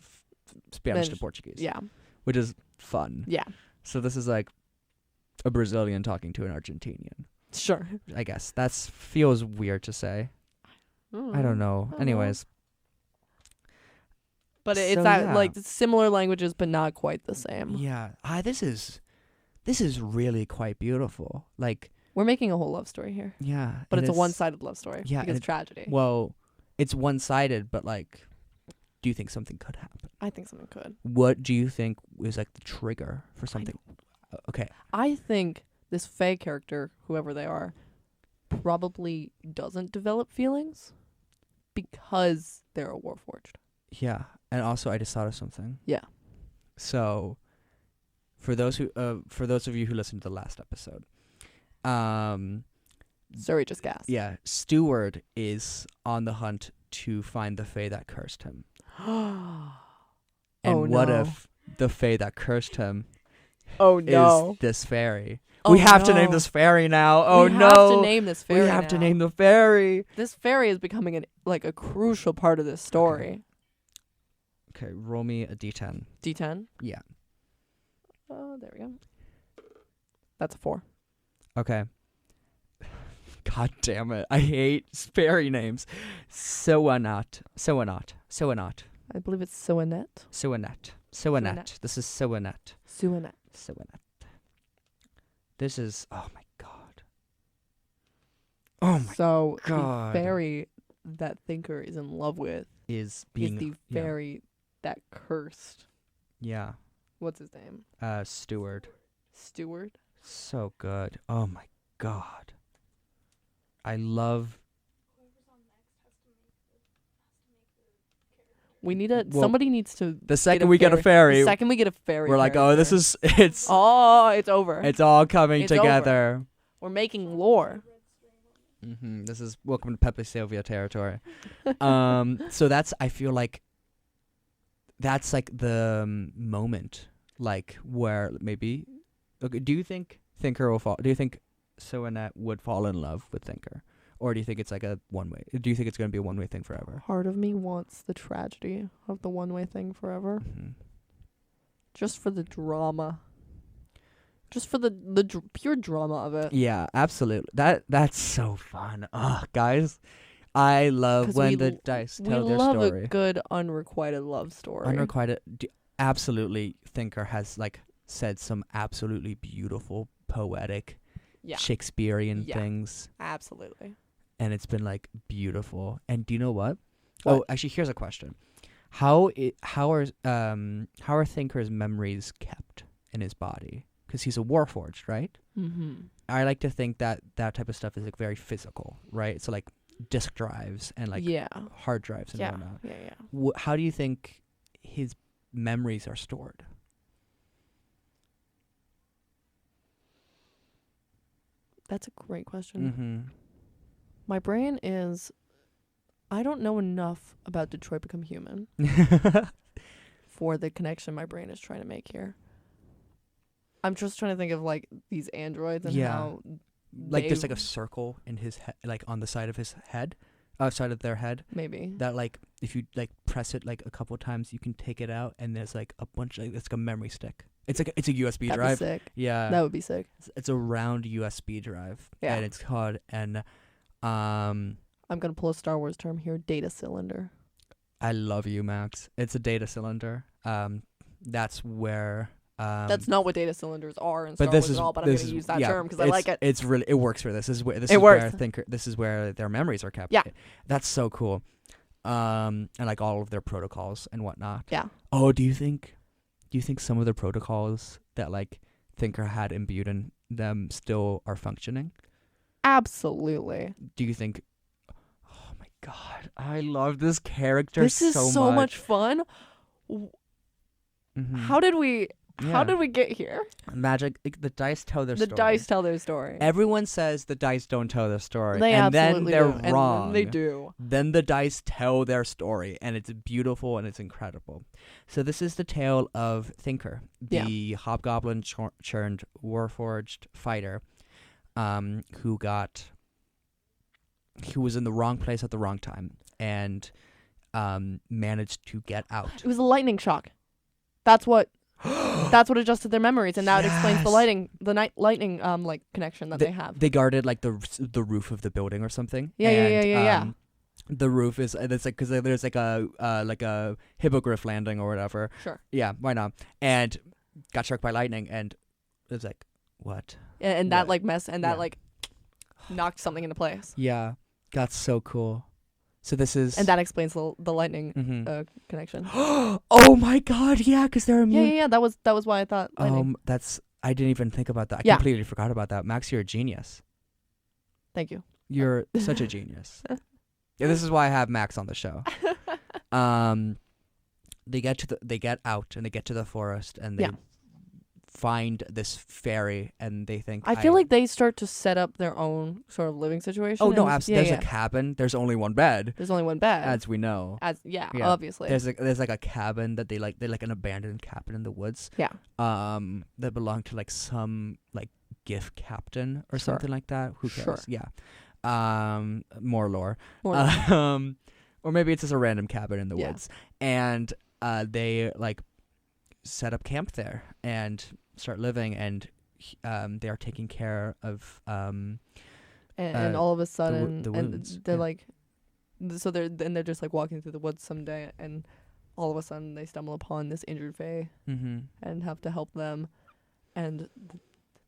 Spanish to Portuguese. Yeah. Which is fun. Yeah. So this is like a Brazilian talking to an Argentinian. Sure. I guess that feels weird to say. I don't know. I don't know. Anyways. But it's So, that yeah. like similar languages, but not quite the same. Yeah. This is really quite beautiful. Like, We're making a whole love story here, yeah. but and it's a one-sided love story. Yeah, because and tragedy. Well, it's one-sided, but like, do you think something could happen? I think something could. What do you think is like the trigger for something? Okay. I think this Fae character, whoever they are, probably doesn't develop feelings because they're a Warforged. Yeah. And also, I just thought of something. Yeah. So, for those of you who listened to the last episode, Surrey just gasped. yeah, Steward is on the hunt to find the Fae that cursed him. And Oh, what no. if the Fae that cursed him Oh no. is this fairy? Oh, we have to name no. this fairy now. Oh we no. have to name this fairy. we have to now. name the fairy. This fairy is becoming a crucial part of this story. Okay, roll me a d10. D10. Yeah. Oh, there we go. That's a 4. Okay. God damn it. I hate fairy names. Soanat. I believe it's Soanette. Soanat. This is Soanat. Suanette. This is, oh my god. Oh my So God. the fairy that Thinker is in love with is being is the yeah. fairy that cursed. Yeah. What's his name? Steward. Steward. So good. Oh my god. I love We need a Well, somebody needs to the second we get a The fairy, second we get a fairy. we're like, oh, this character. is it's it's over. it's all coming It's over. together. We're making lore. This is welcome to Pepe Sylvia territory. So that's I feel like that's like the moment, like where maybe. Okay, do you think Thinker will fall? Do you think Soanette would fall in love with Thinker, or do you think it's like a one way? Do you think it's going to be a one-way thing forever? Part of me wants the tragedy of the one-way thing forever, Mhm. just for the drama. Just for the pure drama of it. Yeah, absolutely. That's so fun. Oh, guys, I love 'Cause when we the l- dice We tell their love story. a good unrequited love story. Unrequited. Absolutely, Thinker has like said some absolutely beautiful, poetic, Yeah, Shakespearean Yeah. things, absolutely. and it's been like beautiful. And do you know what? What? Oh, actually, here's a question: how are Thinker's memories kept in his body? Because he's a warforged, right? Mm-hmm. I like to think that that type of stuff is like very physical, right? So like disk drives and like yeah. hard drives and Yeah. whatnot. Yeah. How do you think his memories are stored? That's a great question. Mm-hmm. My brain is. I don't know enough about Detroit Become Human for the connection my brain is trying to make here. I'm just trying to think of like these androids and Yeah. how Like there's they- like a circle in his head, like on the side of his head, side of their head. maybe. That like if you like press it like a couple times, you can take it out, and there's like a bunch like it's like a memory stick. It's like it's a USB That'd drive. be sick. Yeah, That would be sick. it's a round USB drive, Yeah. and it's called an I'm gonna pull a Star Wars term here: data cylinder. I love you, Max. It's a data cylinder. That's where. That's not what data cylinders are in Star But this Wars is at all. But I'm this gonna is use that yeah, term because I like it. It's really it works for this. This is where It works. This is where their memories are kept. Yeah. That's so cool. And like all of their protocols and whatnot. Yeah. Oh, do you think some of the protocols that like Thinker had imbued in them still are functioning? Absolutely. Do you think? Oh my god, I love this character This is so much fun. Mhm. How did we? Yeah. How did we get here? Magic? The dice tell their The story. dice tell their story. Everyone says the dice don't tell their story, They and then absolutely they're do. And wrong. then they do. Then the dice tell their story, and it's beautiful and it's incredible. So this is the tale of Thinker, the hobgoblin churned warforged fighter, who was in the wrong place at the wrong time and managed to get out. It was a lightning shock. That's what adjusted their memories, and that explains the Yes. lightning like connection that they have. They guarded like the roof of the building or something. Yeah. and, The roof is it's like because there's like a hippogriff landing or whatever. Sure. Yeah, why not? And got struck by lightning, and it was like, what? And that Yeah. like mess and that Yeah. like knocked something into place, Yeah, that's so cool. So this is and that explains the lightning Mhm. connection. Oh my god, yeah, because they're immune. Yeah. That was why I thought lightning. I didn't even think about that. I Yeah. completely forgot about that. Max, you're a genius. Thank you. You're such a genius. Yeah, this is why I have Max on the show. They get out and they get to the forest and they Yeah. find this fairy and they think I feel like they start to set up their own sort of living situation. oh no, and- absolutely. Yeah, There's a cabin. There's only one bed, There's only one bed. as we know. Yeah, Yeah. obviously. There's like a cabin that they like an abandoned cabin in the woods. Yeah. That belonged to like some like gift captain or Sure. something like that. Who cares? Sure. Yeah. More lore. More Or maybe it's just a random cabin in the Yeah. woods. And they like set up camp there and start living, and they are taking care of and all of a sudden, the and wounds, they're yeah. like, so they're just like walking through the woods someday, and all of a sudden they stumble upon this injured fae mm-hmm. and have to help them, and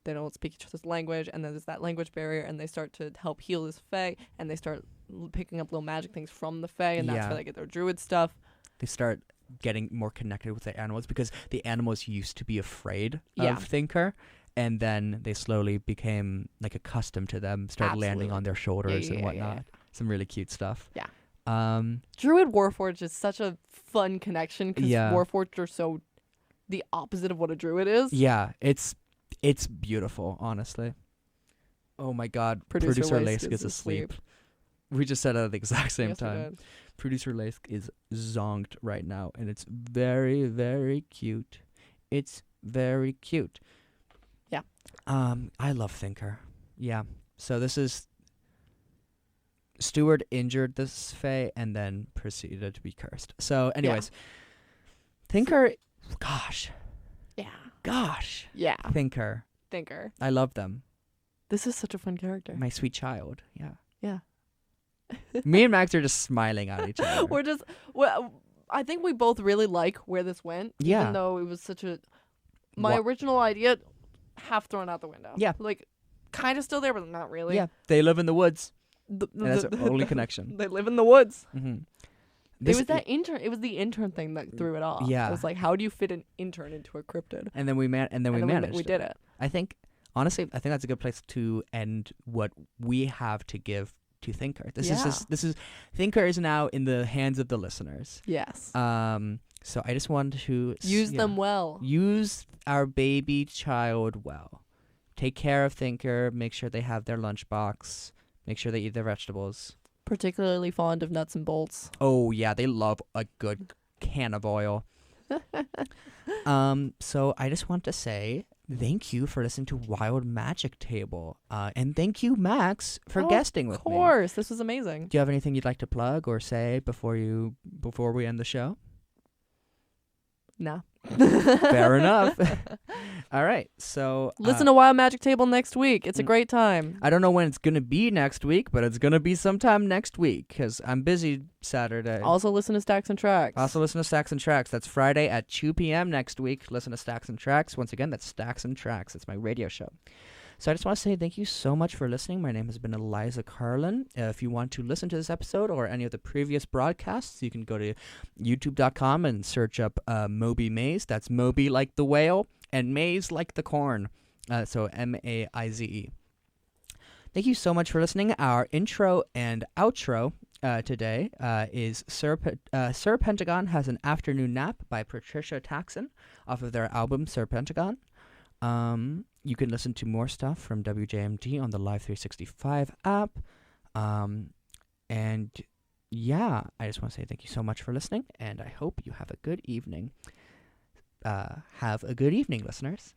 they don't speak each other's language, and then there's that language barrier, and they start to help heal this fae, and they start picking up little magic things from the fae, and that's Yeah. where they get their druid stuff. They start getting more connected with the animals because the animals used to be afraid Yeah. of Thinker, and then they slowly became like accustomed to them, started landing Absolutely. on their shoulders and yeah, whatnot. yeah. Some really cute stuff. Yeah. Druid Warforged is such a fun connection because Yeah. Warforged are so the opposite of what a druid is. Yeah, it's beautiful, honestly. Oh my god, Producer Producer Lace Lace is is asleep. We just said it at the exact same Yes, we time. did. Producer Lace is zonked right now, and it's very, very cute. It's very cute. Yeah. I love Thinker. Yeah. So this is Steward injured this fae and then proceeded to be cursed. So, anyways, Thinker, gosh, Yeah. gosh, Yeah. Thinker. Thinker. I love them. This is such a fun character. My sweet child. Yeah. Yeah. Me and Max are just smiling at each other. We're just, well, I think we both really like where this went. Yeah. Even though it was such a, my original idea, half thrown out the window. Yeah. Like, kind of still there, but not really. Yeah. They live in the woods. The, And that's our only connection. They live in the woods. Mm-hmm. It was that intern. It was the intern thing that threw it off. Yeah. It was like, how do you fit an intern into a cryptid? And then we managed. We did it. I think, honestly, that's a good place to end what we have to give to Thinker. This is Thinker is now in the hands of the listeners. Yes. So I just wanted to Use them well. Use our baby child well. Take care of Thinker. Make sure they have their lunchbox. Make sure they eat their vegetables. Particularly fond of nuts and bolts. Oh yeah, they love a good can of oil. So I just want to say thank you for listening to Wild Magic Table, and thank you, Max, for guesting with me. Of course, this was amazing. Do you have anything you'd like to plug or say before we end the show? No. Fair enough. All right, so listen to Wild Magic Table next week. It's a great time. I don't know when it's gonna be next week, but it's gonna be sometime next week because I'm busy Saturday. Also listen to Stacks and Tracks. That's Friday at 2 p.m. next week. Listen to Stacks and Tracks. Once again, that's Stacks and Tracks. It's my radio show. So I just want to say thank you so much for listening. My name has been Eliza Carlin. If you want to listen to this episode or any of the previous broadcasts, you can go to youtube.com and search up Moby Maze. That's Moby like the whale and Maze like the corn. So M-A-I-Z-E. Thank you so much for listening. Our intro and outro today is Sir Pentagon Has an Afternoon Nap by Patricia Taxon off of their album Sir Pentagon. You can listen to more stuff from WJMD on the Live 365 app. And yeah, I just want to say thank you so much for listening, and I hope you have a good evening. Have a good evening, listeners.